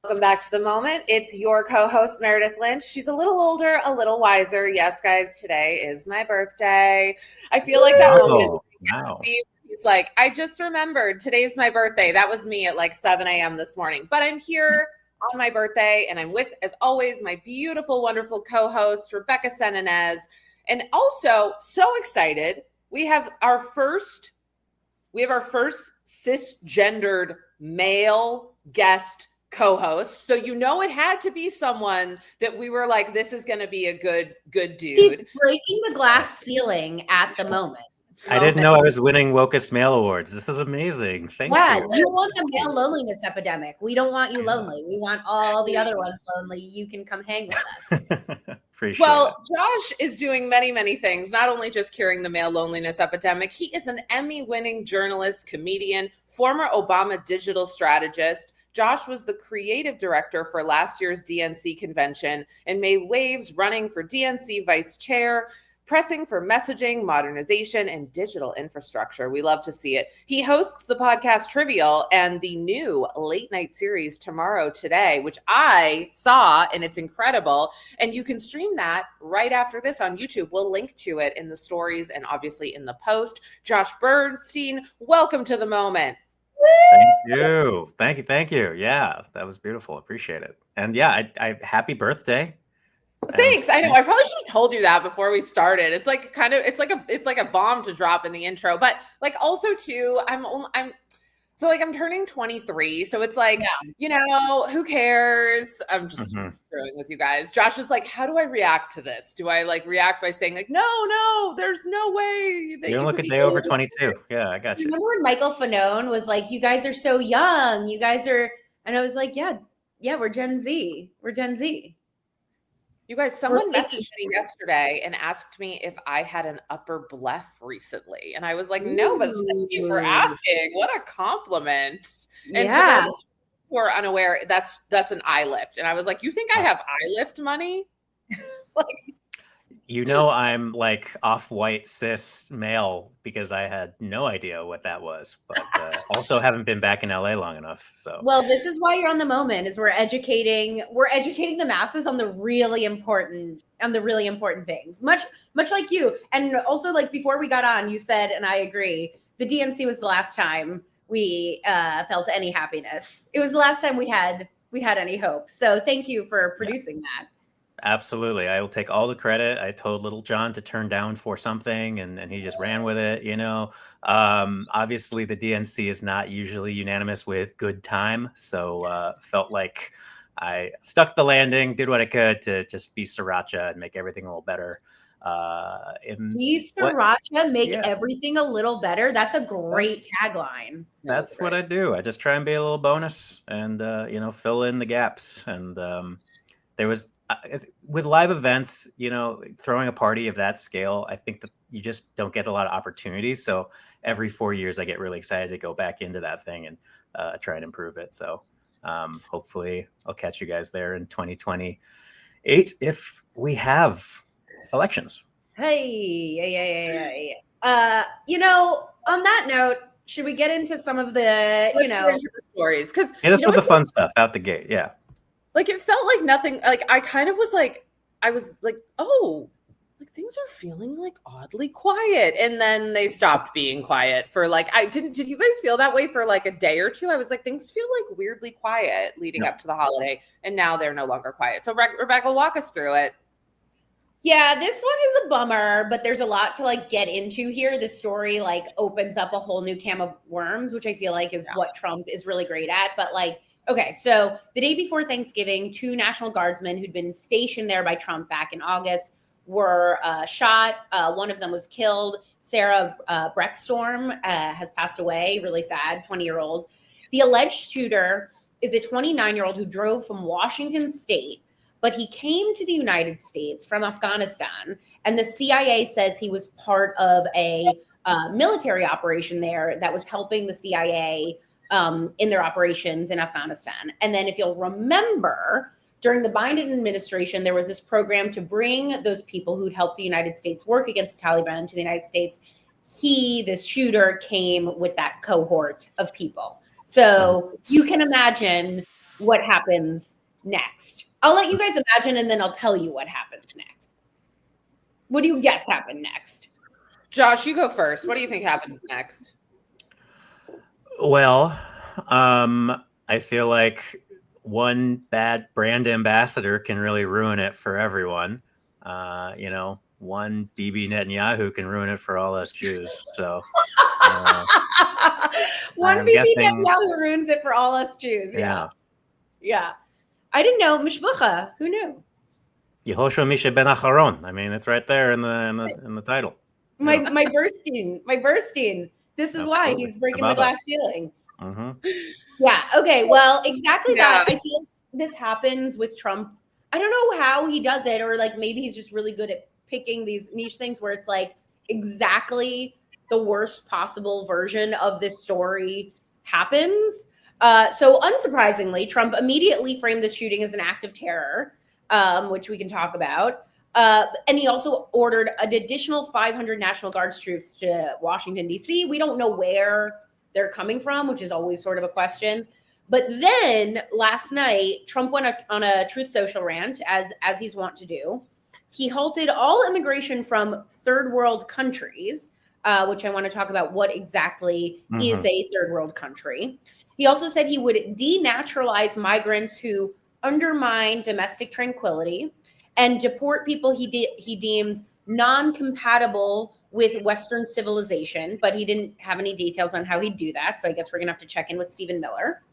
Welcome back to The Moment. It's your co-host, Meredith Lynch. She's a little older, a little wiser. Yes, guys, today is my birthday. I feel like that moment. Wow. He's like, I just remembered today's my birthday. That was me at like 7 a.m. this morning. But I'm here on my birthday, and I'm with, as always, my beautiful, wonderful co-host, Rebecca Senanez. And also, so excited, we have our first cisgendered male guest co-host. So it had to be someone that we were like, this is going to be a good dude. He's breaking the glass ceiling at the moment. I didn't know I was winning Wokest Male Awards. This is amazing. Thank you. You want the male loneliness epidemic. We don't want you lonely. We want all the other ones lonely. You can come hang with us. Appreciate well, Josh is doing many, many things, not only just curing the male loneliness epidemic. He is an Emmy-winning journalist, comedian, former Obama digital strategist. Josh was the creative director for last year's DNC convention and made waves running for DNC vice chair, pressing for messaging, modernization, and digital infrastructure. We love to see it. He hosts the podcast Trivial and the new late night series Tomorrow Today, which I saw, and it's incredible. And you can stream that right after this on YouTube. We'll link to it in the stories and obviously in the post. Josh Burstein, welcome to The Moment. Thank you. Yeah, that was beautiful. Appreciate it. And yeah, I happy birthday. Thanks. I know. I probably should have told you that before we started. It's like it's like a bomb to drop in the intro, but like also too, I'm turning 23, so it's like, who cares? I'm just screwing with you guys. Josh is like, how do I react to this? Do I like react by saying like, no, there's no way that you don't look a day over 22? Yeah, I got you. Remember when Michael Fanone was like, you guys are so young, you guys are, and I was like, yeah, we're Gen Z. You guys, someone messaged me yesterday and asked me if I had an upper bleph recently. And I was like, no, but thank you for asking. What a compliment. And for those who are unaware, that's an eye lift. And I was like, you think I have eye lift money? I'm like off-white cis male because I had no idea what that was, but also haven't been back in LA long enough. So well, this is why you're on The Moment, is we're educating the masses on the really important things, much like you. And also, like, before we got on, you said, and I agree, the DNC was the last time we felt any happiness. It was the last time we had any hope. So thank you for producing that. Absolutely. I will take all the credit. I told Little John to turn down for something and he just ran with it, Obviously the DNC is not usually unanimous with good time. So felt like I stuck the landing, did what I could to just be sriracha and make everything a little better. Everything a little better. That's a great tagline. That's what I do. I just try and be a little bonus and, fill in the gaps. And there was, with live events, throwing a party of that scale, I think that you just don't get a lot of opportunities. So every 4 years, I get really excited to go back into that thing and try and improve it. So hopefully I'll catch you guys there in 2028 if we have elections. Hey. On that note, should we get into some of the, into the stories? Because hit us with the fun stuff out the gate. Yeah. Like, it felt like nothing, like, I kind of was like, oh, like things are feeling like oddly quiet. And then they stopped being quiet for like, did you guys feel that way for like a day or two? I was like, things feel like weirdly quiet leading up to the holiday. And now they're no longer quiet. So Rebecca, walk us through it. Yeah, this one is a bummer, but there's a lot to like get into here. The story like opens up a whole new can of worms, which I feel like is what Trump is really great at. But like, okay, so the day before Thanksgiving, 2 National Guardsmen who'd been stationed there by Trump back in August were shot. One of them was killed. Sarah Breckstorm has passed away, really sad, 20-year-old. The alleged shooter is a 29-year-old who drove from Washington State, but he came to the United States from Afghanistan, and the CIA says he was part of a military operation there that was helping the CIA in their operations in Afghanistan. And then if you'll remember, during the Biden administration, there was this program to bring those people who'd helped the United States work against the Taliban to the United States. This shooter, came with that cohort of people. So you can imagine what happens next. I'll let you guys imagine, and then I'll tell you what happens next. What do you guess happened next? Josh, you go first. What do you think happens next? Well, I feel like one bad brand ambassador can really ruin it for everyone. One Bibi Netanyahu can ruin it for all us Jews. So one Bibi Netanyahu ruins it for all us Jews. Yeah. I didn't know Mishbucha. Who knew? Yehoshua Misha ben Acharon. I mean, it's right there in the title. My Burstein. This is why he's breaking the glass ceiling. Mm-hmm. Yeah. Okay. Well, exactly that. I feel this happens with Trump. I don't know how he does it, or like maybe he's just really good at picking these niche things where it's like exactly the worst possible version of this story happens. So unsurprisingly, Trump immediately framed the shooting as an act of terror, which we can talk about. And he also ordered an additional 500 National Guards troops to Washington, D.C. We don't know where they're coming from, which is always sort of a question. But then last night, Trump went on a Truth Social rant, as he's wont to do. He halted all immigration from third world countries, which I want to talk about what exactly is a third world country. He also said he would denaturalize migrants who undermine domestic tranquility and deport people he deems non-compatible with Western civilization, but he didn't have any details on how he'd do that. So I guess we're gonna have to check in with Stephen Miller.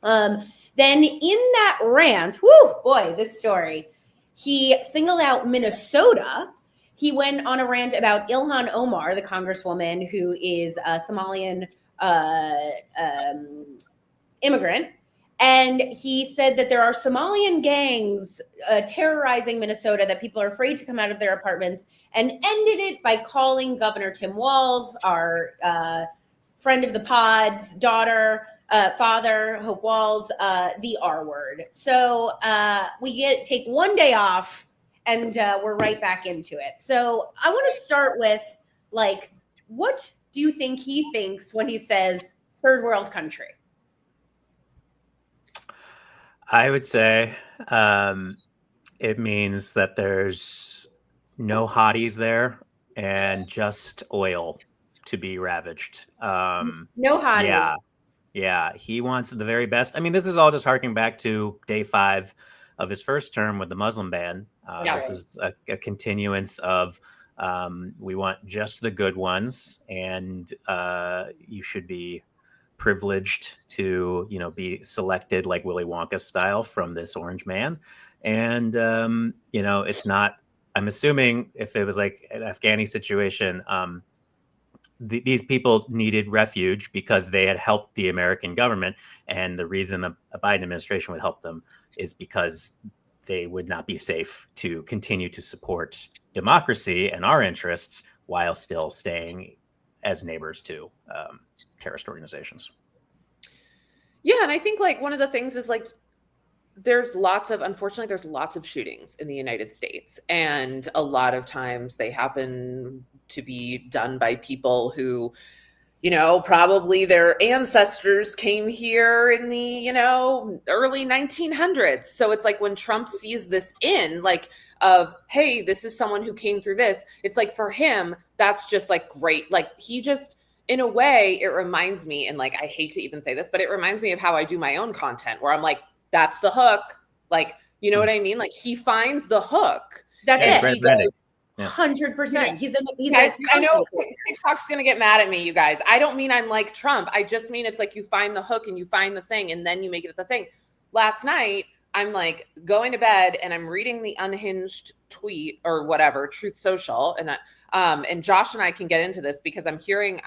Then in that rant, this story, he singled out Minnesota. He went on a rant about Ilhan Omar, the congresswoman who is a Somalian immigrant. And he said that there are Somalian gangs terrorizing Minnesota, that people are afraid to come out of their apartments, and ended it by calling Governor Tim Walz, our friend of the pod's father, Hope Walz, the R-word. So we take one day off, and we're right back into it. So I want to start with, like, what do you think he thinks when he says third world country? I would say it means that there's no hotties there and just oil to be ravaged. No hotties. Yeah. He wants the very best. I mean, this is all just harking back to day 5 of his first term with the Muslim ban. This is a continuance of we want just the good ones, and you should be privileged to be selected like Willy Wonka style from this orange man. And it's not, I'm assuming if it was like an Afghani situation, these people needed refuge because they had helped the American government, and the reason a Biden administration would help them is because they would not be safe to continue to support democracy and our interests while still staying as neighbors to terrorist organizations. Yeah, and I think like one of the things is like unfortunately there's lots of shootings in the United States, and a lot of times they happen to be done by people who probably their ancestors came here in the early 1900s. So it's like when Trump sees this of, hey, this is someone who came through this, it's like for him that's just like great. Like he just, in a way, it reminds me, and like I hate to even say this, but it reminds me of how I do my own content, where I'm like, that's the hook. Like, you know what I mean? Like he finds the hook. That's it. He goes, 100%. He's I know TikTok's gonna get mad at me, you guys. I don't mean I'm like Trump. I just mean it's like you find the hook and you find the thing, and then you make it the thing. Last night, I'm like going to bed and I'm reading the unhinged tweet or whatever, Truth Social, and Josh and I can get into this because I'm hearing,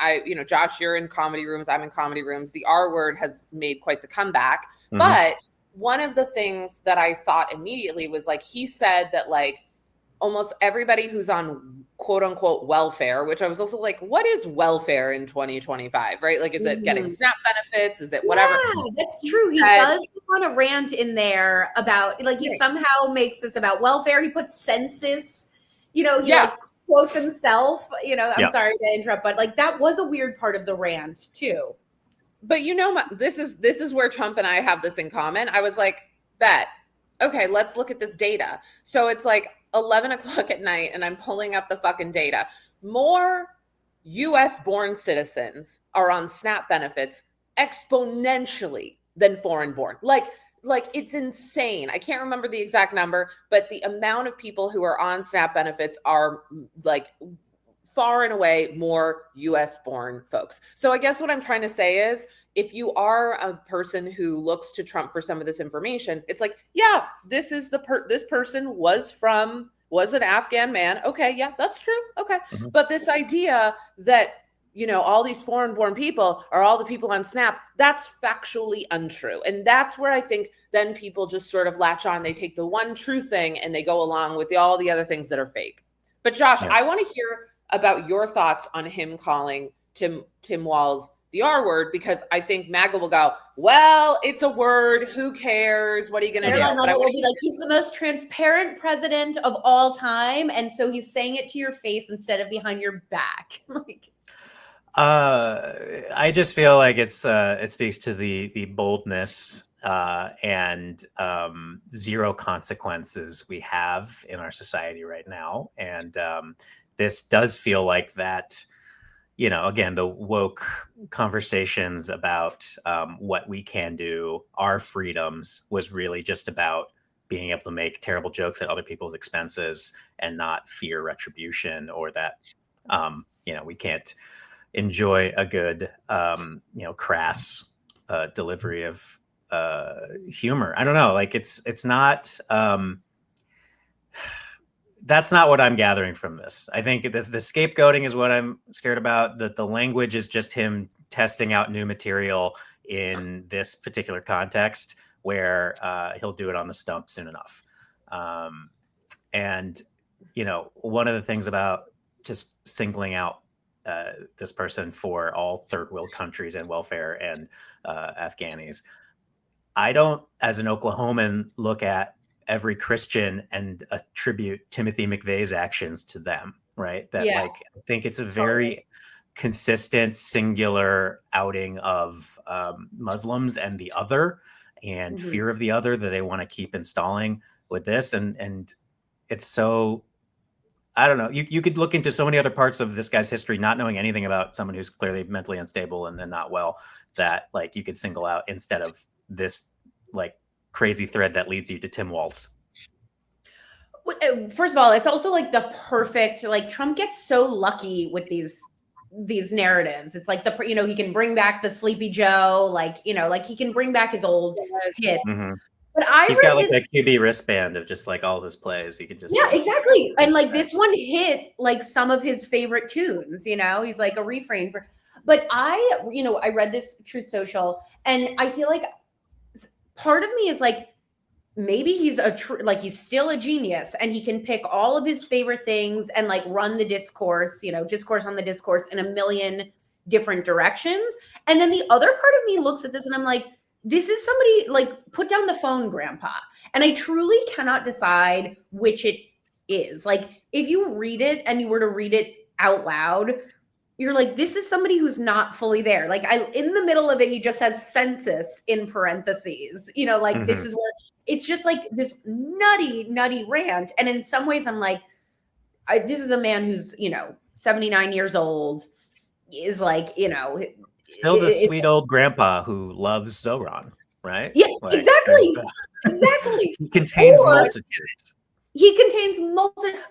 Josh, you're in comedy rooms, I'm in comedy rooms. The R-word has made quite the comeback. Mm-hmm. But one of the things that I thought immediately was like, he said that like almost everybody who's on quote unquote welfare, which I was also like, what is welfare in 2025, right? Like, is it getting SNAP benefits? Is it whatever? Yeah, that's true. He does go on a rant in there about, like, he somehow makes this about welfare. He puts census, he like quotes himself, I'm sorry to interrupt, but like that was a weird part of the rant too. But this is where Trump and I have this in common. I was like, bet. Okay, let's look at this data. So it's like 11 o'clock at night and I'm pulling up the fucking data. More US born citizens are on SNAP benefits exponentially than foreign born. Like it's insane. I can't remember the exact number, but the amount of people who are on SNAP benefits are like far and away more US born folks. So I guess what I'm trying to say is if you are a person who looks to Trump for some of this information, it's like, yeah, this is this person was an Afghan man. Okay, yeah, that's true. Okay. Mhm. But this idea that all these foreign born people are all the people on SNAP, that's factually untrue. And that's where I think then people just sort of latch on. They take the one true thing and they go along with all the other things that are fake. But Josh, Yeah. I want to hear about your thoughts on him calling Tim Walz the R-word, because I think MAGA will go, well, it's a word. Who cares? What are you going to do? It will be like, he's the most transparent president of all time. And so he's saying it to your face instead of behind your back. Like, I just feel like it speaks to the boldness and zero consequences we have in our society right now. And this does feel like that, again, the woke conversations about what we can do, our freedoms, was really just about being able to make terrible jokes at other people's expenses and not fear retribution, or that, we can't enjoy a good, crass delivery of humor. I don't know. Like it's not, that's not what I'm gathering from this. I think the scapegoating is what I'm scared about. That the language is just him testing out new material in this particular context where he'll do it on the stump soon enough. And, one of the things about just singling out this person for all third world countries and welfare and Afghanis, I don't, as an Oklahoman, look at every Christian and attribute Timothy McVeigh's actions to them, right? That I think it's a very consistent, singular outing of Muslims and the other, and fear of the other that they want to keep installing with this. And it's so, I don't know, you could look into so many other parts of this guy's history, not knowing anything about someone who's clearly mentally unstable and then not well, that like you could single out instead of this like crazy thread that leads you to Tim Walz. First of all, it's also like the perfect, like Trump gets so lucky with these narratives. It's like he can bring back the Sleepy Joe, like he can bring back his old hits. Mm-hmm. But he's got like a QB wristband of just like all his plays. He can just exactly. And like this one hit like some of his favorite tunes. He's like a refrain for. But I read this Truth Social, and I feel like part of me is like, maybe he's he's still a genius and he can pick all of his favorite things and like run the discourse on the discourse in a million different directions. And then the other part of me looks at this and I'm like, this is somebody like, put down the phone, grandpa. And I truly cannot decide which it is. Like, if you read it and you were to read it out loud, you're like, this is somebody who's not fully there. Like, in the middle of it, he just has census in parentheses, this is where it's just like this nutty rant. And in some ways I'm like, this is a man who's, 79 years old, is like, still the sweet old grandpa who loves Zoran, right? Yeah, like, exactly. He contains multitudes.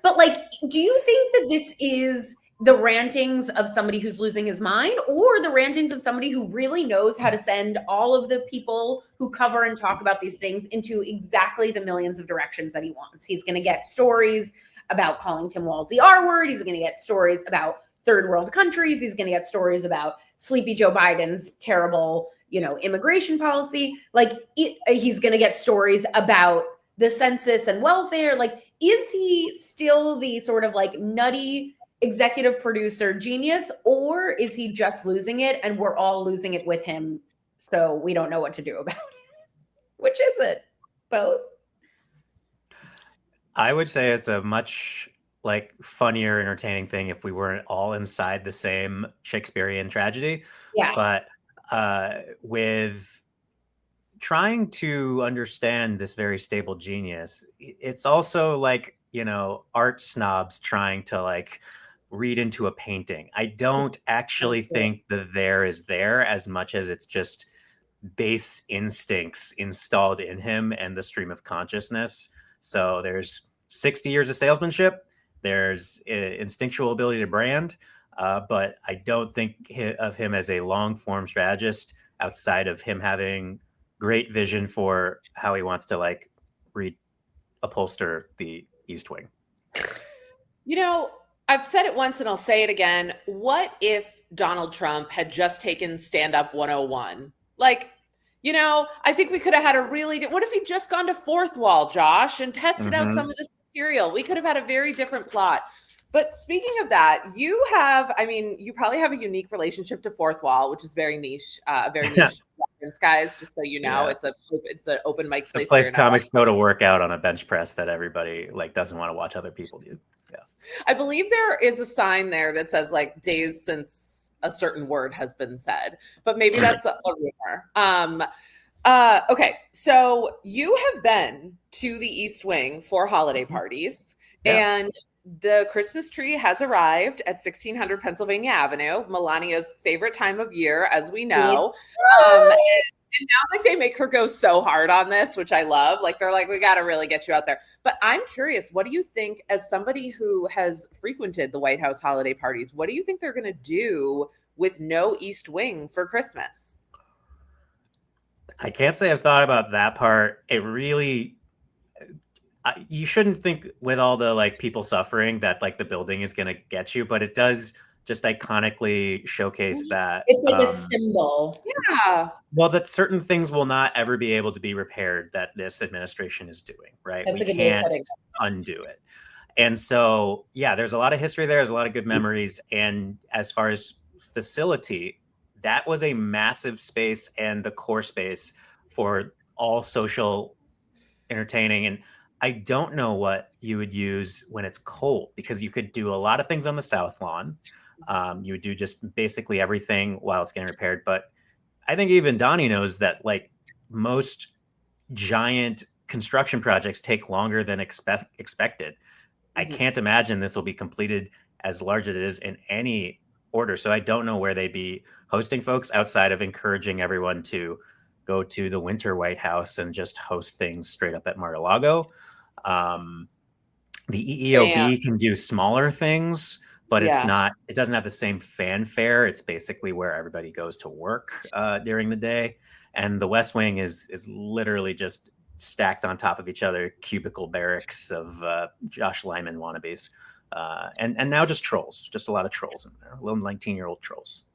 But like, do you think that this is the rantings of somebody who's losing his mind, or the rantings of somebody who really knows how to send all of the people who cover and talk about these things into exactly the millions of directions that he wants? He's going to get stories about calling Tim Walz the R-word. He's going to get stories about third world countries. He's going to get stories about Sleepy Joe Biden's terrible, immigration policy. Like, he's going to get stories about the census and welfare. Like, is he still the sort of like nutty executive producer genius, or is he just losing it and we're all losing it with him, so we don't know what to do about it? Which is it? Both? I would say it's a much like funnier, entertaining thing if we weren't all inside the same Shakespearean tragedy. Yeah. But with trying to understand this very stable genius. It's also like, art snobs trying to like read into a painting. I don't actually think the there is there as much as it's just base instincts installed in him and the stream of consciousness. So there's 60 years of salesmanship. There's instinctual ability to brand. But I don't think of him as a long form strategist outside of him having great vision for how he wants to like upholster the East Wing. I've said it once and I'll say it again. What if Donald Trump had just taken Stand Up 101? Like, I think we could have had what if he'd just gone to Fourth Wall, Josh, and tested out some of this material? We could have had a very different plot. But speaking of that, you probably have a unique relationship to Fourth Wall, which is very niche, reference, guys, just so you know. Yeah. It's an open mic place. It's a place comics go to work out on a bench press that everybody like doesn't want to watch other people do. Yeah. I believe there is a sign there that says like days since a certain word has been said, but maybe that's a rumor. Okay, so you have been to the East Wing for holiday parties, and the Christmas tree has arrived at 1600 Pennsylvania Avenue, Melania's favorite time of year, as we know. And now like they make her go so hard on this, which I love. Like they're like, we got to really get you out there. But I'm curious, what do you think, as somebody who has frequented the White House holiday parties, what do you think they're going to do with no East Wing for Christmas? I can't say I've thought about that part. It really, you shouldn't think with all the like people suffering that like the building is going to get you, but it does just iconically showcase that. It's like a symbol. Yeah. Well, that certain things will not ever be able to be repaired that this administration is doing, right? We can't undo it. And so, yeah, there's a lot of history there. There's a lot of good memories. And as far as facility, that was a massive space and the core space for all social entertaining. And I don't know what you would use when it's cold, because you could do a lot of things on the South Lawn. You would do just basically everything while it's getting repaired. But I think even Donnie knows that like most giant construction projects take longer than expected. I can't imagine this will be completed as large as it is in any order. So I don't know where they'd be hosting folks outside of encouraging everyone to go to the winter White House and just host things straight up at Mar-a-Lago. The EEOB can do smaller things, but it doesn't have the same fanfare. It's basically where everybody goes to work during the day. And the West Wing is literally just stacked on top of each other, cubicle barracks of Josh Lyman wannabes. And now just trolls, just a lot of trolls in there, little 19-year-old trolls.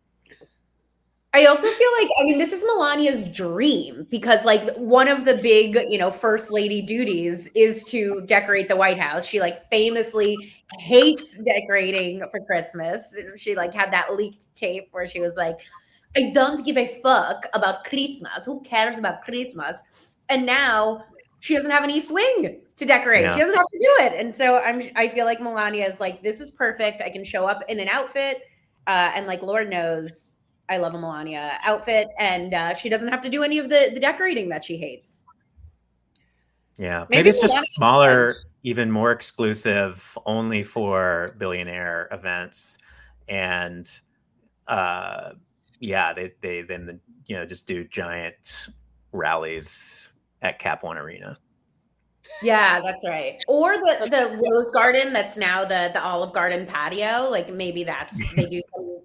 I also feel like, this is Melania's dream, because like one of the big, first lady duties is to decorate the White House. She like famously hates decorating for Christmas. She like had that leaked tape where she was like, I don't give a fuck about Christmas. Who cares about Christmas? And now she doesn't have an East Wing to decorate. Yeah. She doesn't have to do it. And so I feel like Melania is like, this is perfect. I can show up in an outfit. And like, Lord knows, I love a Melania outfit, and she doesn't have to do any of the decorating that she hates. Yeah, maybe it's just smaller, even more exclusive, only for billionaire events, and they then just do giant rallies at Cap One Arena. Yeah, that's right. Or the Rose Garden that's now the Olive Garden patio. Like maybe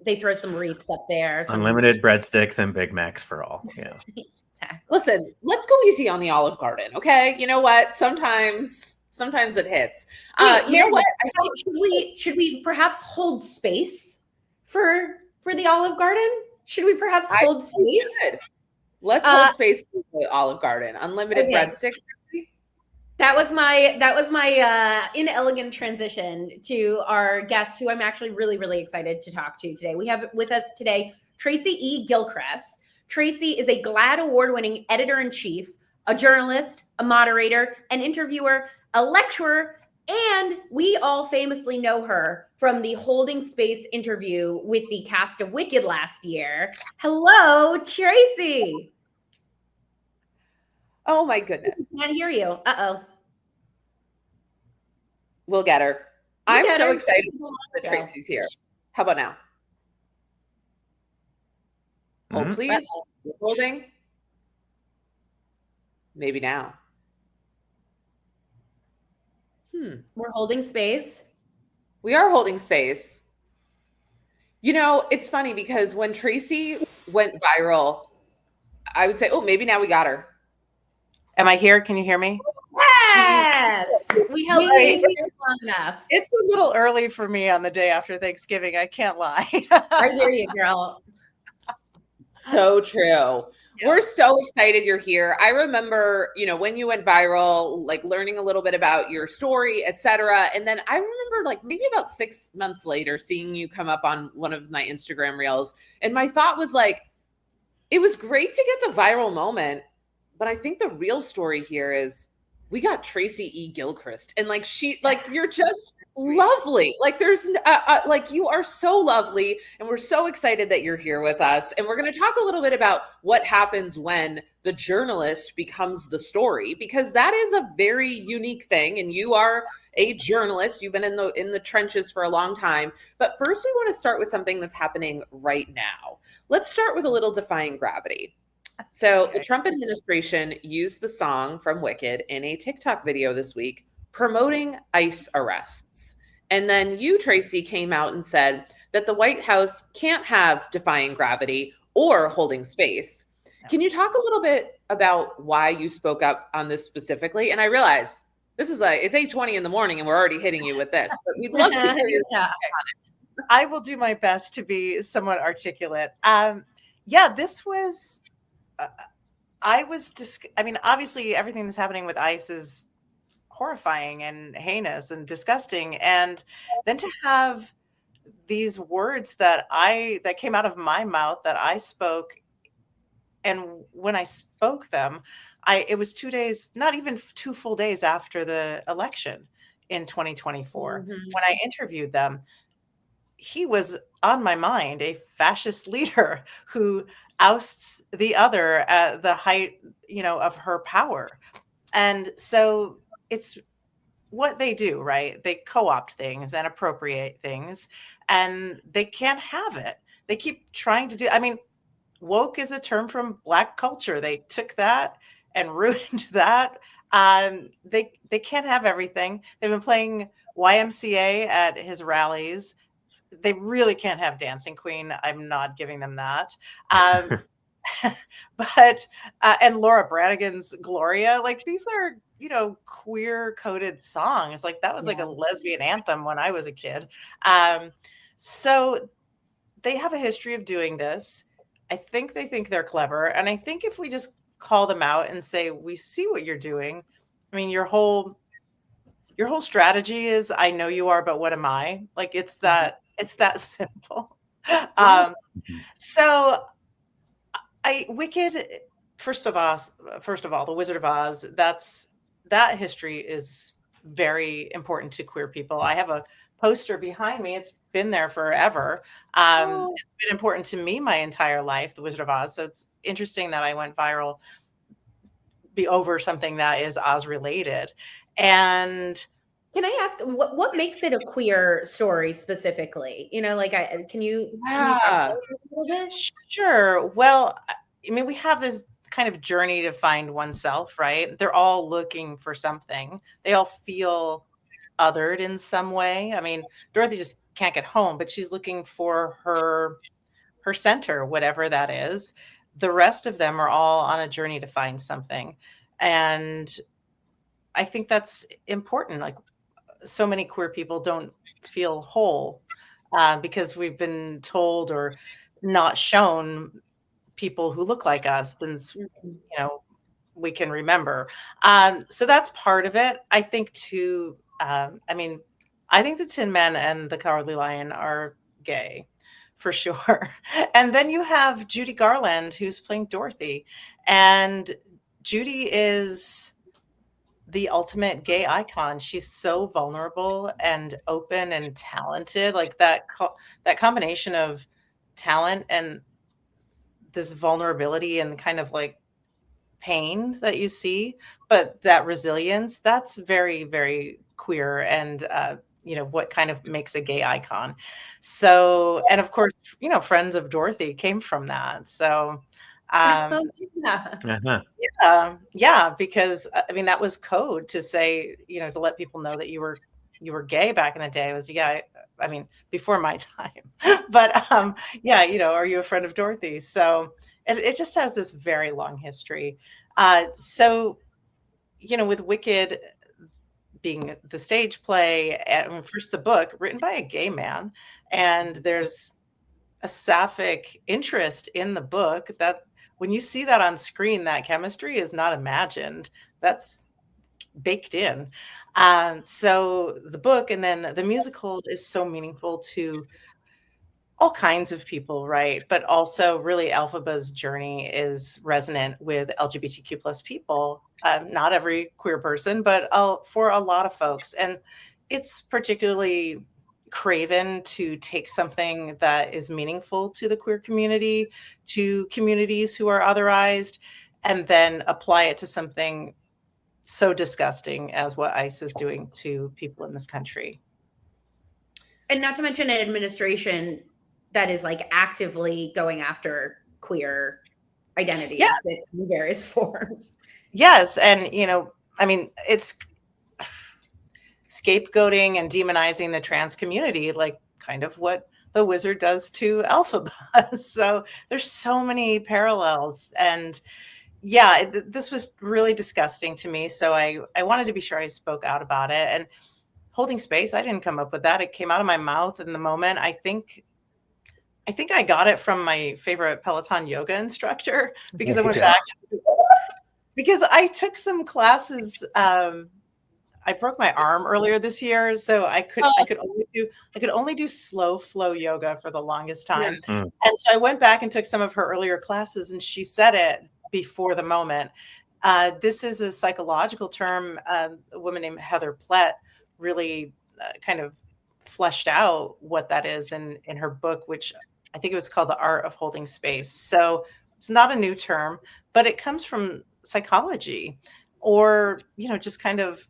they throw some wreaths up there. Unlimited breadsticks and Big Macs for all. Yeah. Exactly. Listen, let's go easy on the Olive Garden, okay? You know what? Sometimes it hits. You know what? Should we perhaps hold space for the Olive Garden? Should we perhaps hold space? Let's hold space for the Olive Garden. Unlimited breadsticks. That was my inelegant transition to our guest, who I'm actually really, really excited to talk to today. We have with us today Tracy E. Gilchrist. Tracy is a GLAAD award-winning editor-in-chief, a journalist, a moderator, an interviewer, a lecturer, And we all famously know her from the Holding Space interview with the cast of Wicked last year. Hello, Tracy. Oh my goodness. Can't hear you. Uh-oh. We'll get her. I'm so excited that Tracy's here. How about now? Hold, please. Holding. Maybe now. We're holding space. We are holding space. You know, it's funny because when Tracy went viral, I would say, oh, maybe now we got her. Am I here? Can you hear me? Yes. We held space long enough. It's a little early for me on the day after Thanksgiving. I can't lie. I hear you, girl. So true. Yeah. We're so excited you're here. I remember, you know, when you went viral, like learning a little bit about your story, etc. And then I remember like maybe about 6 months later seeing you come up on one of my Instagram reels. And my thought was like, it was great to get the viral moment. But I think the real story here is we got Tracy E. Gilchrist. And like you're just lovely. Like there's like you are so lovely. And we're so excited that you're here with us. And we're going to talk a little bit about what happens when the journalist becomes the story, because that is a very unique thing. And you are a journalist. You've been in the trenches for a long time. But first, we want to start with something that's happening right now. Let's start with a little Defying Gravity. So the Trump administration used the song from Wicked in a TikTok video this week promoting ICE arrests. And then you, Tracy, came out and said that the White House can't have Defying Gravity or Holding Space. Can you talk a little bit about why you spoke up on this specifically? And I realize this is it's 8:20 in the morning and we're already hitting you with this, but we'd love to hear your take on it. I will do my best to be somewhat articulate. This was... I mean, obviously everything that's happening with ICE is horrifying and heinous and disgusting. And then to have these words that came out of my mouth that I spoke, and when I spoke them, it was 2 days, not even 2 full days after the election in 2024, when I interviewed them. He was on my mind, a fascist leader who ousts the other at the height, of her power. And so it's what they do, right? They co-opt things and appropriate things, and they can't have it. They keep trying to do, I mean, woke is a term from Black culture. They took that and ruined that. They can't have everything. They've been playing YMCA at his rallies. They really can't have Dancing Queen. I'm not giving them that. But and Laura Branigan's Gloria, like these are, queer coded songs. Like that was like a lesbian anthem when I was a kid. So they have a history of doing this. I think they think they're clever. And I think if we just call them out and say, we see what you're doing. I mean, your whole strategy is, I know you are, but what am I? Like, it's that simple. So Wicked, first of all, the Wizard of Oz, that history is very important to queer people. I have a poster behind me. It's been there forever. It's been important to me my entire life, the Wizard of Oz. So it's interesting that I went viral over something that is Oz related. And can I ask what makes it a queer story specifically? Can you talk about it a little bit? Sure. Well, I mean, we have this kind of journey to find oneself, right? They're all looking for something. They all feel othered in some way. I mean, Dorothy just can't get home, but she's looking for her center, whatever that is. The rest of them are all on a journey to find something. And I think that's important. Like, so many queer people don't feel whole because we've been told or not shown people who look like us since we can remember. So that's part of it. I think too. I think the Tin Man and the Cowardly Lion are gay, for sure. And then you have Judy Garland, who's playing Dorothy, and Judy is the ultimate gay icon. She's so vulnerable and open and talented. Like that combination of talent and this vulnerability and kind of like pain that you see, but that resilience, that's very, very queer and what kind of makes a gay icon. So, and of course, Friends of Dorothy came from that. So yeah, because I mean that was code to say, to let people know that you were gay back in the day. It was I mean before my time. But are you a friend of Dorothy? So it just has this very long history. So with Wicked being the stage play, and first the book written by a gay man, and there's a sapphic interest in the book, that when you see that on screen, that chemistry is not imagined. That's baked in. So the book and then the musical is so meaningful to all kinds of people, right? But also really Elphaba's journey is resonant with LGBTQ plus people. Not every queer person, but for a lot of folks. And it's particularly craven to take something that is meaningful to the queer community, to communities who are otherized, and then apply it to something so disgusting as what ICE is doing to people in this country. And not to mention an administration that is like actively going after queer identities in various forms. Yes. And, I mean, it's scapegoating and demonizing the trans community, like kind of what the wizard does to Elphaba. So there's so many parallels. And yeah, this was really disgusting to me. So I wanted to be sure I spoke out about it. And holding space, I didn't come up with that. It came out of my mouth in the moment. I think I got it from my favorite Peloton yoga instructor, because I went back, because I took some classes. I broke my arm earlier this year, so I could only do slow flow yoga for the longest time. And so I went back and took some of her earlier classes, and she said it before the moment. This is a psychological term. A woman named Heather Plett really kind of fleshed out what that is in her book, which I think it was called The Art of Holding Space. So it's not a new term, but it comes from psychology, or, just kind of,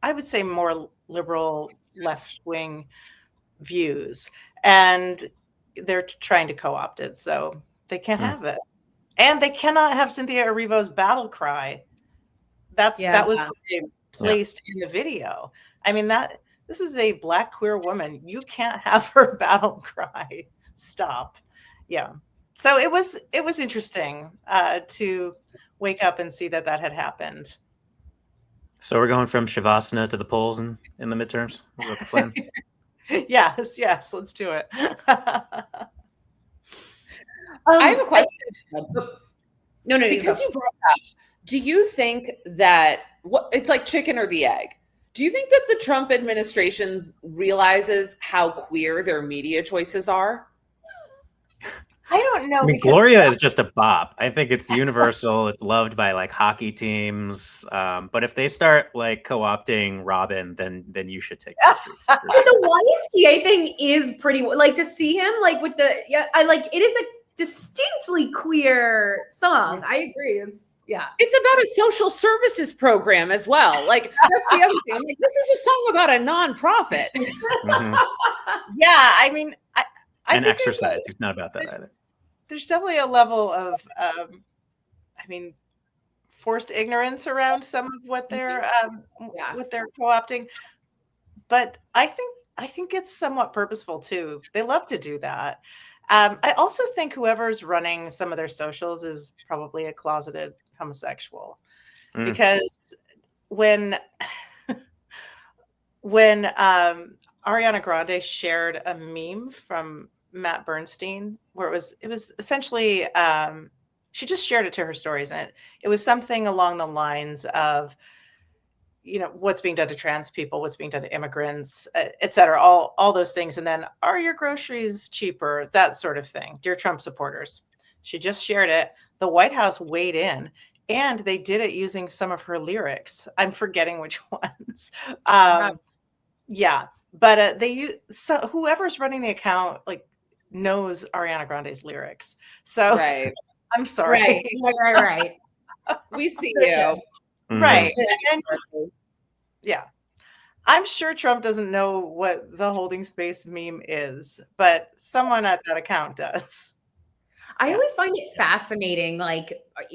I would say, more liberal left-wing views. And they're trying to co-opt it, so they can't have it. And they cannot have Cynthia Erivo's battle cry. That was what they placed in the video. I mean, this is a Black queer woman. You can't have her battle cry. Stop. Yeah. So it was interesting to wake up and see that had happened. So we're going from Shavasana to the polls in the midterms? Is that the plan? Yes, let's do it. I have a question. No, because you brought up, do you think that it's like chicken or the egg? Do you think that the Trump administration realizes how queer their media choices are? I don't know. I mean, Gloria is just a bop. I think it's universal. It's loved by like hockey teams. But if they start like co-opting Robin, then you should take the streets. Sure. The YMCA thing is pretty, like, to see him like with the it is a distinctly queer song. I agree. It's about a social services program as well. Like, that's the other thing. I'm like, this is a song about a nonprofit. Yeah, I mean, and exercise. It's not about that either. There's definitely a level of, forced ignorance around some of what they're co-opting. But I think it's somewhat purposeful too. They love to do that. I also think whoever's running some of their socials is probably a closeted homosexual, because when Ariana Grande shared a meme from Matt Bernstein, where it was essentially, she just shared it to her stories, and it was something along the lines of, what's being done to trans people, what's being done to immigrants, et cetera, all those things. And then, are your groceries cheaper? That sort of thing. Dear Trump supporters. She just shared it. The White House weighed in and they did it using some of her lyrics. I'm forgetting which ones. Yeah, but they use, so whoever's running the account like knows Ariana Grande's lyrics. So Right. I'm sorry. Right. We see you. Right. Mhm. And just, yeah. I'm sure Trump doesn't know what the holding space meme is, but someone at that account does. I Yeah. always find it fascinating. Like,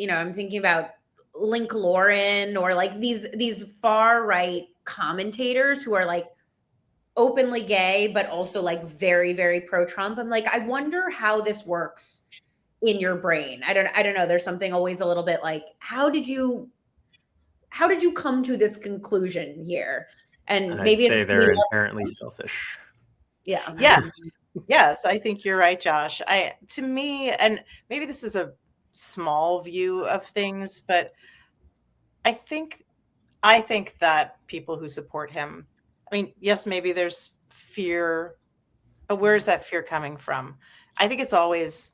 I'm thinking about Link Lauren or like these far right commentators who are like openly gay, but also like very, very pro Trump. I'm like, I wonder how this works in your brain. I don't know. There's something always a little bit like, how did you come to this conclusion here? And I'd maybe say it's they're inherently selfish. yeah. Yes. Yes, I think you're right, Josh. To me, and maybe this is a small view of things, but I think that people who support him, I mean, yes, maybe there's fear, but where is that fear coming from? I think it's always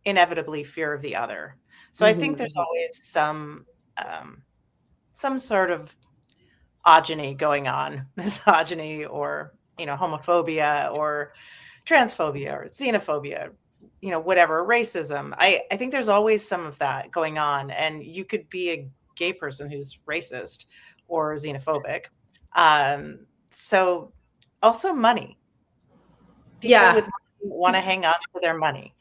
inevitably fear of the other. So I think there's always some sort of ogeny going on, misogyny or homophobia or transphobia or xenophobia, whatever, racism. I think there's always some of that going on, and you could be a gay person who's racist or xenophobic. So also money. People with money want to hang on to their money,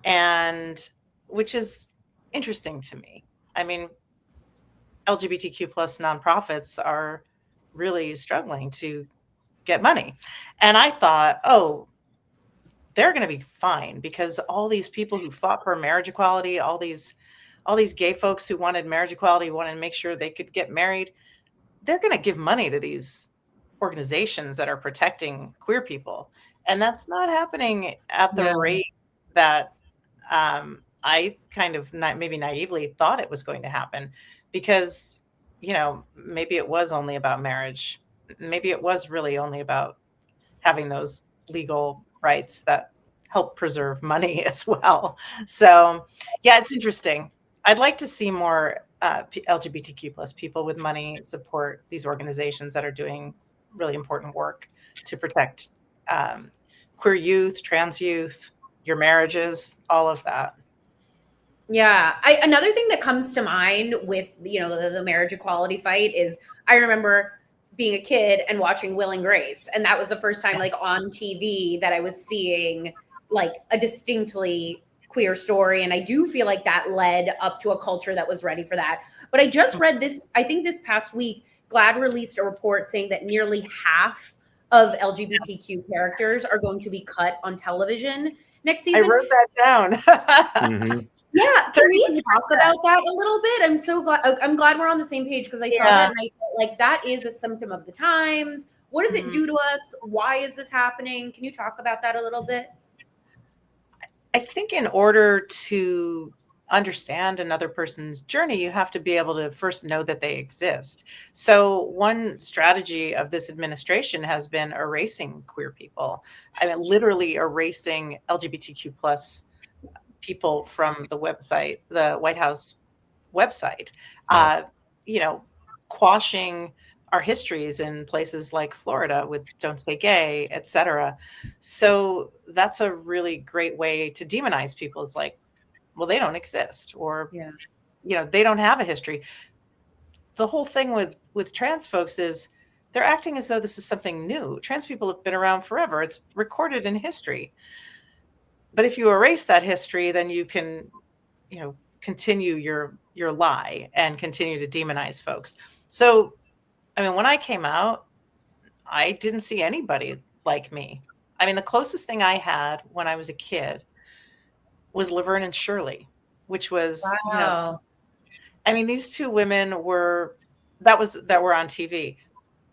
and which is interesting to me. I mean, LGBTQ plus nonprofits are really struggling to get money. And I thought, oh, they're going to be fine because all these people who fought for marriage equality, all these gay folks who wanted marriage equality, wanted to make sure they could get married, they're going to give money to these organizations that are protecting queer people. And that's not happening at the rate that I kind of maybe naively thought it was going to happen, because, maybe it was only about marriage. Maybe it was really only about having those legal rights that help preserve money as well. So, yeah, it's interesting. I'd like to see more LGBTQ plus people with money support these organizations that are doing really important work to protect queer youth, trans youth, your marriages, all of that. Yeah. Another thing that comes to mind with, the marriage equality fight is I remember being a kid and watching Will and Grace. And that was the first time like on TV that I was seeing like a distinctly queer story. And I do feel like that led up to a culture that was ready for that. But I just read this, I think this past week, GLAAD released a report saying that nearly half of LGBTQ characters are going to be cut on television next season. I wrote that down. Mm-hmm. Yeah, can we talk about that a little bit? I'm glad we're on the same page, because I saw that and I felt like that is a symptom of the times. What does it do to us? Why is this happening? Can you talk about that a little bit? I think in order to understand another person's journey, you have to be able to first know that they exist. So one strategy of this administration has been erasing queer people. I mean, literally erasing LGBTQ plus people from the website, the White House website, quashing our histories in places like Florida with Don't Say Gay, etc. So that's a really great way to demonize people. It's like, well, they don't exist, or, they don't have a history. The whole thing with trans folks is they're acting as though this is something new. Trans people have been around forever. It's recorded in history. But if you erase that history, then you can, continue your lie and continue to demonize folks. So, I mean, when I came out, I didn't see anybody like me. I mean, the closest thing I had when I was a kid was Laverne and Shirley, which was, I mean, these two women that were on TV.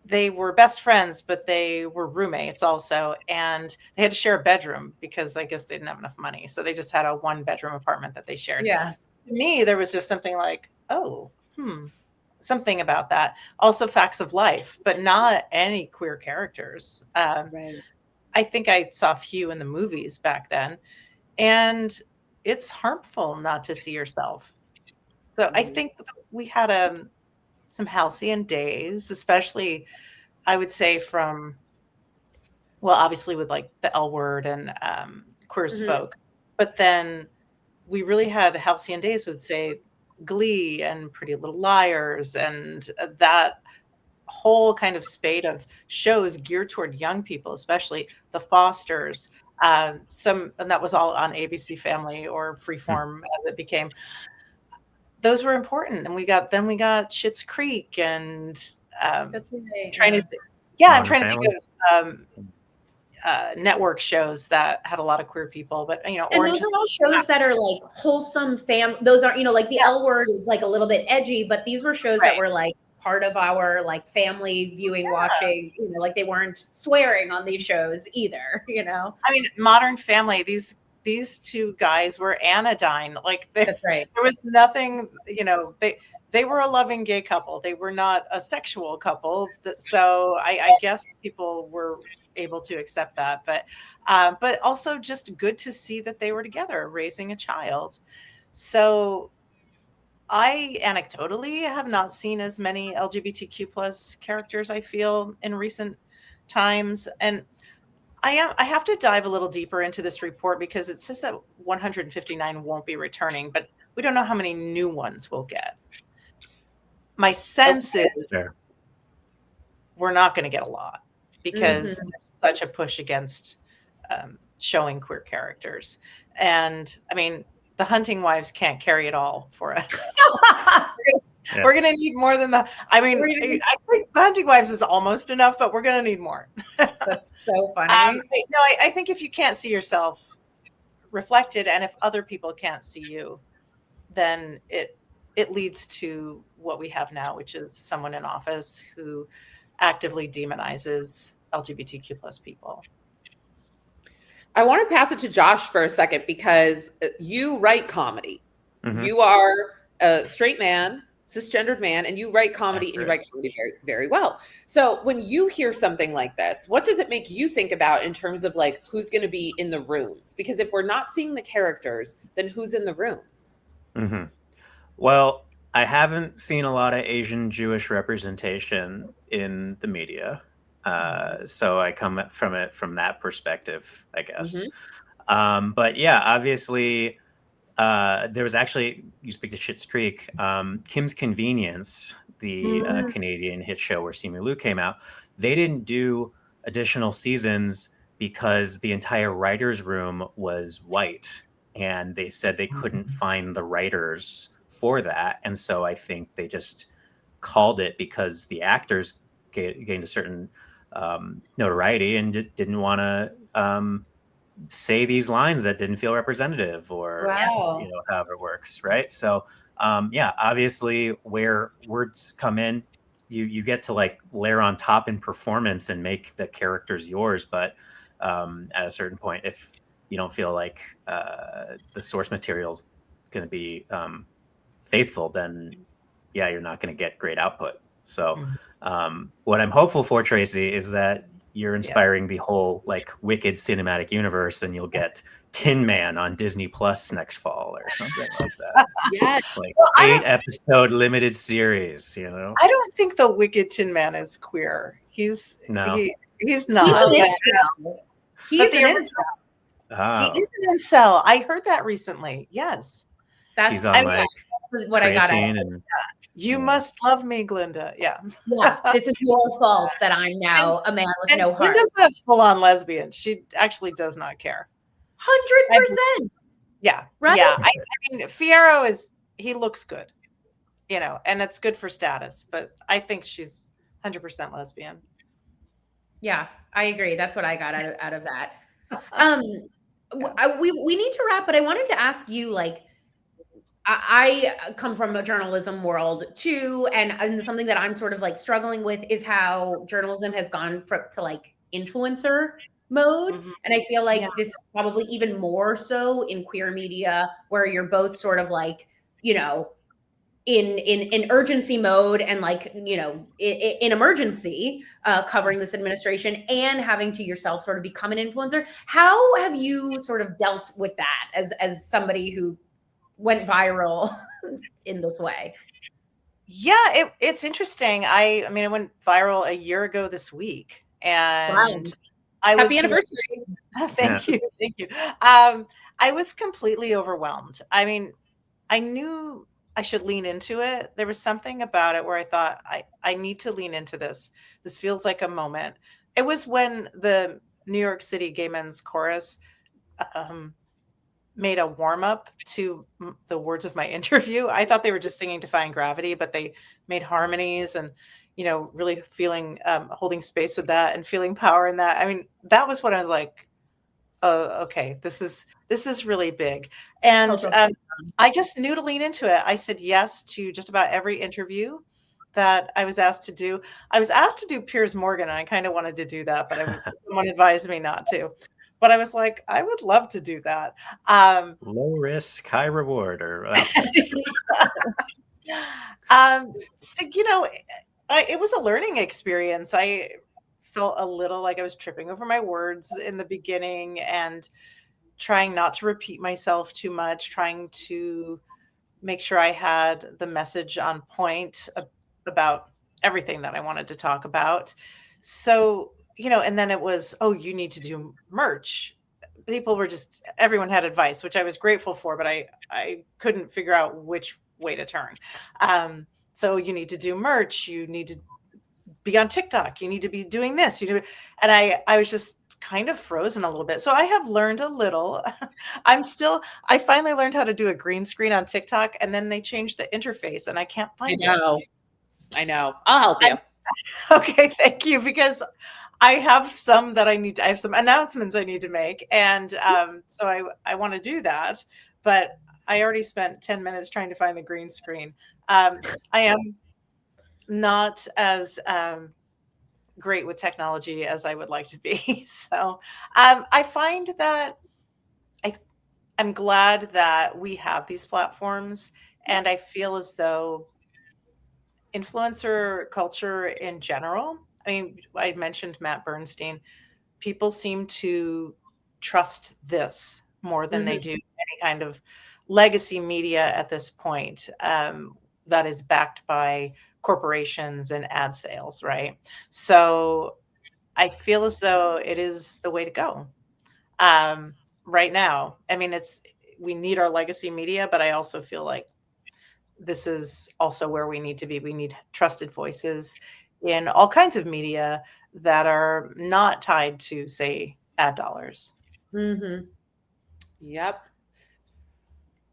They were best friends, but they were roommates also. And they had to share a bedroom because I guess they didn't have enough money. So they just had a 1-bedroom apartment that they shared. Yeah. So to me, there was just something like, something about that. Also facts of life, but not any queer characters. Right. I think I saw a few in the movies back then. And it's harmful not to see yourself. So I think we had some halcyon days, especially I would say from, well, obviously with like the L-word and Queer as Folk, but then we really had halcyon days with, say, Glee and Pretty Little Liars, and that whole kind of spate of shows geared toward young people, especially The Fosters. And that was all on ABC Family or Freeform as it became. Those were important, and we got Schitt's Creek and That's right. trying to I'm trying to think of network shows that had a lot of queer people, but and those are all shows that are like wholesome those are, like the L-word is like a little bit edgy, but these were shows that were like part of our like family viewing, watching, like they weren't swearing on these shows either, I mean, Modern Family, these two guys were anodyne. Like that's right. There was nothing, they were a loving gay couple. They were not a sexual couple. So I guess people were able to accept that, but also just good to see that they were together raising a child. So I anecdotally have not seen as many LGBTQ plus characters, I feel, in recent times. And I have to dive a little deeper into this report because it says that 159 won't be returning, but we don't know how many new ones we'll get. My sense is we're not going to get a lot because there's such a push against showing queer characters. And I mean, the Hunting Wives can't carry it all for us. We're going to need more than that. I mean, I think The Hunting Wives is almost enough, but we're going to need more. That's so funny. I think if you can't see yourself reflected, and if other people can't see you, then it leads to what we have now, which is someone in office who actively demonizes LGBTQ plus people. I want to pass it to Josh for a second because you write comedy. You are a straight man, cisgendered man, and you write comedy, and you write comedy very, very well. So when you hear something like this, what does it make you think about in terms of like who's going to be in the rooms? Because if we're not seeing the characters, then who's in the rooms? Well, I haven't seen a lot of Asian Jewish representation in the media. So I come from it from that perspective, I guess. But yeah, obviously, there was actually, you speak to Schitt's Creek, Kim's Convenience, the Canadian hit show where Simu Liu came out. They didn't do additional seasons because the entire writer's room was white. And they said they couldn't find the writers for that. And so I think they just called it because the actors gained a certain notoriety and didn't want to say these lines that didn't feel representative or however it works, right? So obviously where words come in, you get to like layer on top in performance and make the characters yours, but at a certain point, if you don't feel like the source material's going to be faithful, then you're not going to get great output. So what I'm hopeful for, Tracy, is that you're inspiring the whole like Wicked cinematic universe, and you'll get Tin Man on Disney Plus next fall or something like that. Yes, like 8-episode limited series. I don't think the Wicked Tin Man is queer. He's not. He's an incel. He's an incel. I heard that recently. Yes, he's on what I got. You must love me, Glinda. Yeah. This is your fault that I'm now a man with no heart. Glinda's a full-on lesbian. She actually does not care. 100%. Yeah. Right. Yeah. I mean, Fierro he looks good, and it's good for status. But I think she's 100% lesbian. Yeah, I agree. That's what I got out of that. We need to wrap, but I wanted to ask you, like, I come from a journalism world too, and something that I'm sort of like struggling with is how journalism has gone to like influencer mode, and I feel like this is probably even more so in queer media, where you're both sort of like, in urgency mode and like, in emergency, covering this administration and having to yourself sort of become an influencer. How have you sort of dealt with that as somebody who went viral in this way. Yeah, it's interesting. I mean, it went viral a year ago this week, and I was Happy anniversary. Thank you. I was completely overwhelmed. I mean, I knew I should lean into it. There was something about it where I thought I need to lean into this. This feels like a moment. It was when the New York City Gay Men's Chorus made a warm up to the words of my interview. I thought they were just singing Defying Gravity, but they made harmonies and, you know, really feeling, holding space with that and feeling power in that. I mean, that was when I was like, oh, okay, this is really big. And I just knew to lean into it. I said yes to just about every interview that I was asked to do. I was asked to do Piers Morgan, and I kind of wanted to do that, but someone advised me not to. But I was like, I would love to do that. Low risk, high reward, or so, you know, it was a learning experience. I felt a little like I was tripping over my words in the beginning and trying not to repeat myself too much, trying to make sure I had the message on point about everything that I wanted to talk about. So, you know, and then it was, oh, you need to do merch. People were just, everyone had advice, which I was grateful for, but I couldn't figure out which way to turn. So you need to do merch. You need to be on TikTok. You need to be doing this. And I was just kind of frozen a little bit. So I have learned a little. I finally learned how to do a green screen on TikTok, and then they changed the interface and I can't find it. I know. I'll help you. Okay, thank you, because I have some that I have some announcements I need to make. And so I want to do that, but I already spent 10 minutes trying to find the green screen. I am not as great with technology as I would like to be. So I find that I'm glad that we have these platforms, and I feel as though influencer culture in general, I mean, I mentioned Matt Bernstein, people seem to trust this more than they do any kind of legacy media at this point, that is backed by corporations and ad sales, right? So I feel as though it is the way to go right now. I mean, we need our legacy media, but I also feel like this is also where we need to be. We need trusted voices in all kinds of media that are not tied to, say, ad dollars. Yep.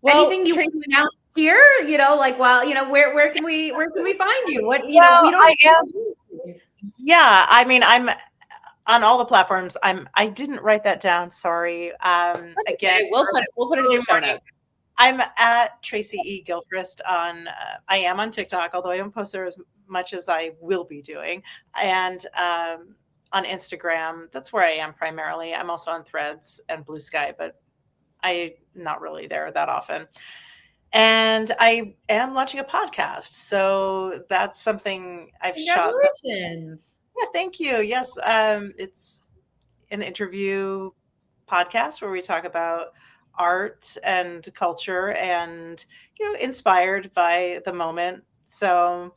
Well, anything you want to announce here? You know, like, well, you know, where can we find you? What, you know, we don't. Yeah, I mean, I'm on all the platforms. I didn't write that down. Sorry. Again, okay. We'll put it in the show notes. I'm at Tracy E Gilchrist on. I am on TikTok, although I don't post there as much as I will be doing, and on Instagram. That's where I am primarily. I'm also on Threads and Blue Sky, but I'm not really there that often. And I am launching a podcast, so that's something I've shot. Congratulations! Yeah, thank you. Yes, it's an interview podcast where we talk about art and culture and, you know, inspired by the moment. So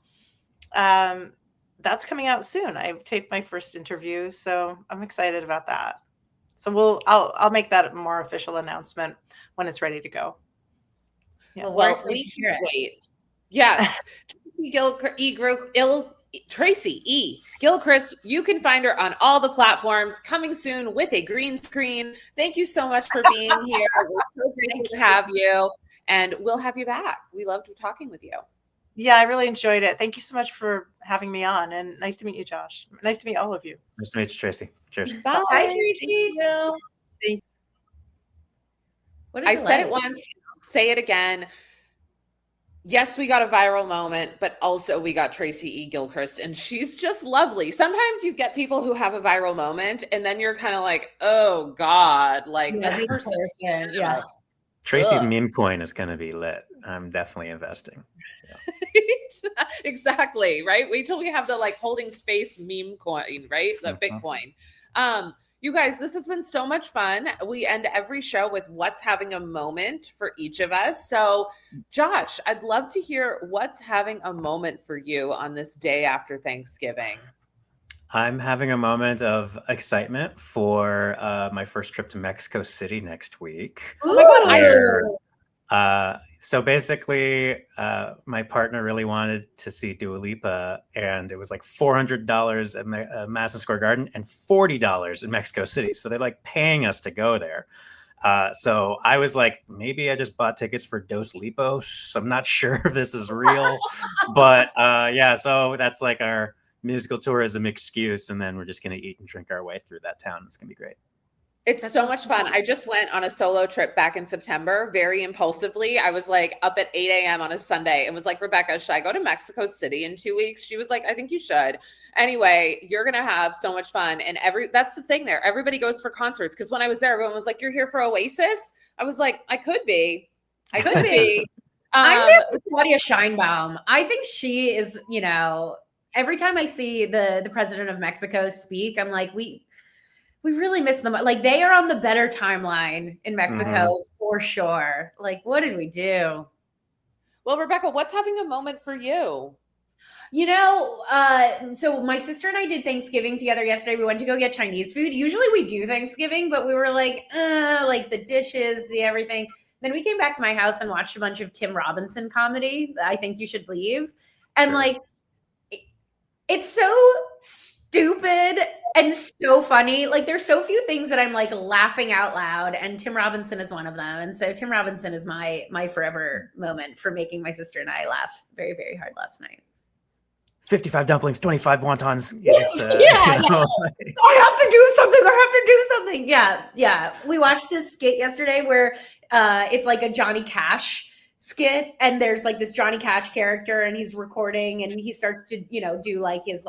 that's coming out soon. I've taped my first interview, so I'm excited about that. So I'll make that a more official announcement when it's ready to go. Yeah. Well, we can wait. Yes. Tracy E Gilchrist, you can find her on all the platforms, coming soon with a green screen. Thank you so much for being here. We're so grateful to have you, and we'll have you back. We loved talking with you. Yeah, I really enjoyed it. Thank you so much for having me on, and nice to meet you, Josh. Nice to meet all of you. Nice to meet you, Tracy. Cheers. Bye, Tracy. Thank you. I said it once, say it again. Yes, we got a viral moment, but also we got Tracy E Gilchrist, and she's just lovely. Sometimes you get people who have a viral moment, and then you're kind of like, oh God, like this person. Yeah. Tracy's meme coin is going to be lit. I'm definitely investing. Yeah. Exactly. Right. Wait till we have the like holding space meme coin, right? The Bitcoin. You guys, this has been so much fun. We end every show with what's having a moment for each of us. So, Josh, I'd love to hear what's having a moment for you on this day after Thanksgiving. I'm having a moment of excitement for my first trip to Mexico City next week. Oh my God, So basically, my partner really wanted to see Dua Lipa, and it was like $400 at Madison Square Garden and $40 in Mexico City. So they're like paying us to go there. So I was like, maybe I just bought tickets for Dos Lipos. I'm not sure if this is real, but yeah, so that's like our musical tourism excuse. And then we're just going to eat and drink our way through that town. It's going to be great. It's so much fun. I just went on a solo trip back in September, very impulsively. I was like up at 8 a.m. on a Sunday and was like, Rebecca, should I go to Mexico City in 2 weeks? She was like, I think you should. Anyway, you're going to have so much fun. And that's the thing there. Everybody goes for concerts. Because when I was there, everyone was like, you're here for Oasis? I was like, I could be. I could be. I'm there with Claudia Scheinbaum. I think she is, every time I see the president of Mexico speak, I'm like, we really miss them. Like, they are on the better timeline in Mexico for sure. Like, what did we do? Well, Rebecca, what's having a moment for you? So my sister and I did Thanksgiving together yesterday. We went to go get Chinese food. Usually we do Thanksgiving, but we were like the dishes, the everything. Then we came back to my house and watched a bunch of Tim Robinson comedy. I Think You Should Leave. And Sure. It's so stupid and so funny. Like, there's so few things that I'm like laughing out loud, and Tim Robinson is one of them. And so Tim Robinson is my forever moment for making my sister and I laugh very, very hard last night. 55 dumplings, 25 wontons. I have to do something. Yeah. We watched this skit yesterday where it's like a Johnny Cash skit, and there's like this Johnny Cash character, and he's recording, and he starts to do like his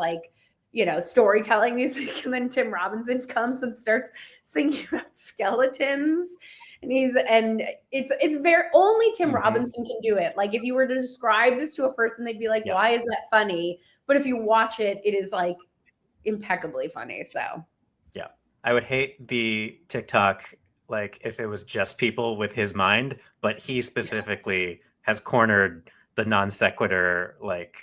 storytelling music, and then Tim Robinson comes and starts singing about skeletons, and it's very only Tim Robinson can do it. Like, if you were to describe this to a person, they'd be like, why is that funny? But if you watch it, it is like impeccably funny. So yeah, I would hate the TikTok like if it was just people with his mind, but he specifically has cornered the non sequitur, like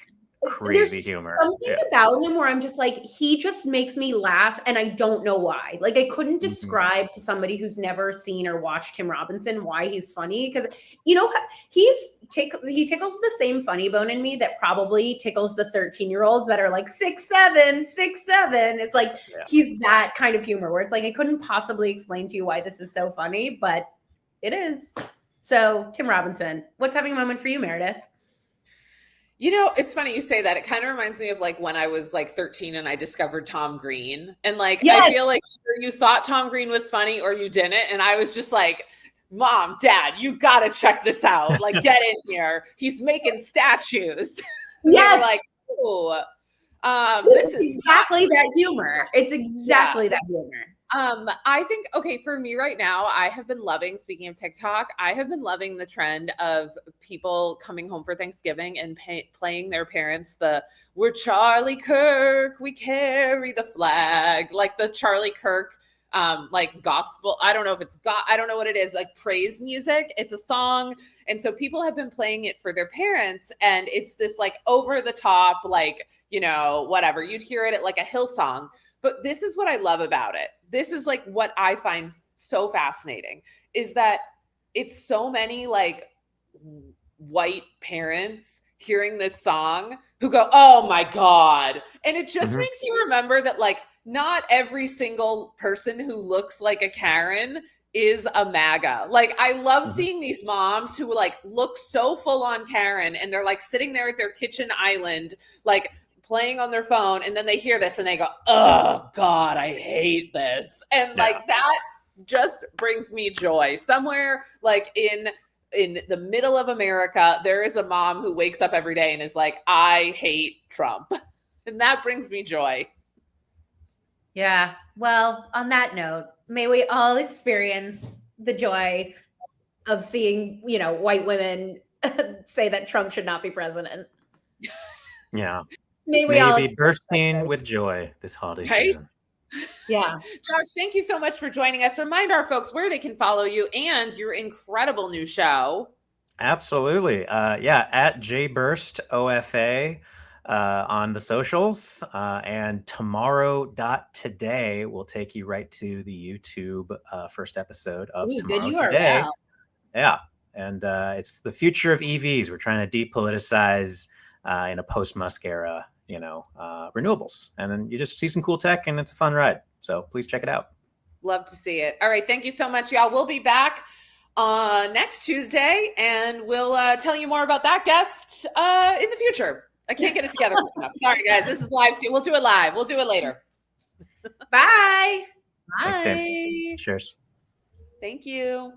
crazy humor. Something about him where I'm just like, he just makes me laugh, and I don't know why. Like, I couldn't describe to somebody who's never seen or watched Tim Robinson why he's funny, because he tickles the same funny bone in me that probably tickles the 13-year-olds that are like 6'7". It's like he's that kind of humor where it's like I couldn't possibly explain to you why this is so funny, but it is. So Tim Robinson, what's having a moment for you, Meredith? It's funny you say that. It kind of reminds me of like when I was like 13 and I discovered Tom Green. And like, I feel like either you thought Tom Green was funny or you didn't. And I was just like, Mom, Dad, you got to check this out. Like, get in here. He's making statues. Yeah. Like, ooh. This is exactly that humor. It's exactly that humor. I think, okay, for me right now, I have been loving, speaking of TikTok, I have been loving the trend of people coming home for Thanksgiving and playing their parents we're Charlie Kirk, we carry the flag, like the Charlie Kirk, like gospel. I don't know if it's I don't know what it is, like praise music. It's a song. And so people have been playing it for their parents, and it's this like over the top, like, whatever. You'd hear it at like a Hillsong. But this is what I love about it. This is like what I find so fascinating is that it's so many like white parents hearing this song who go, oh my God. And it just makes you remember that like not every single person who looks like a Karen is a MAGA. Like, I love seeing these moms who like look so full on Karen, and they're like sitting there at their kitchen island, like playing on their phone, and then they hear this and they go, oh God, I hate this. And like that just brings me joy. Somewhere like in the middle of America, there is a mom who wakes up every day and is like, I hate Trump. And that brings me joy. Yeah. Well, on that note, may we all experience the joy of seeing, white women say that Trump should not be president. Yeah. May we all be bursting with joy this holiday season. Yeah. Josh, thank you so much for joining us. Remind our folks where they can follow you and your incredible new show. Absolutely. Yeah, at jburstofa on the socials. And tomorrow.today will take you right to the YouTube first episode of Ooh, Tomorrow good Today. URL. Yeah. And it's the future of EVs. We're trying to depoliticize in a post-Musk era, renewables. And then you just see some cool tech and it's a fun ride. So please check it out. Love to see it. All right. Thank you so much, y'all. We'll be back next Tuesday and we'll tell you more about that guest in the future. I can't get it together enough. Sorry, guys. This is live too. We'll do it live. We'll do it later. Bye. Thanks, Tim. Bye. Cheers. Thank you.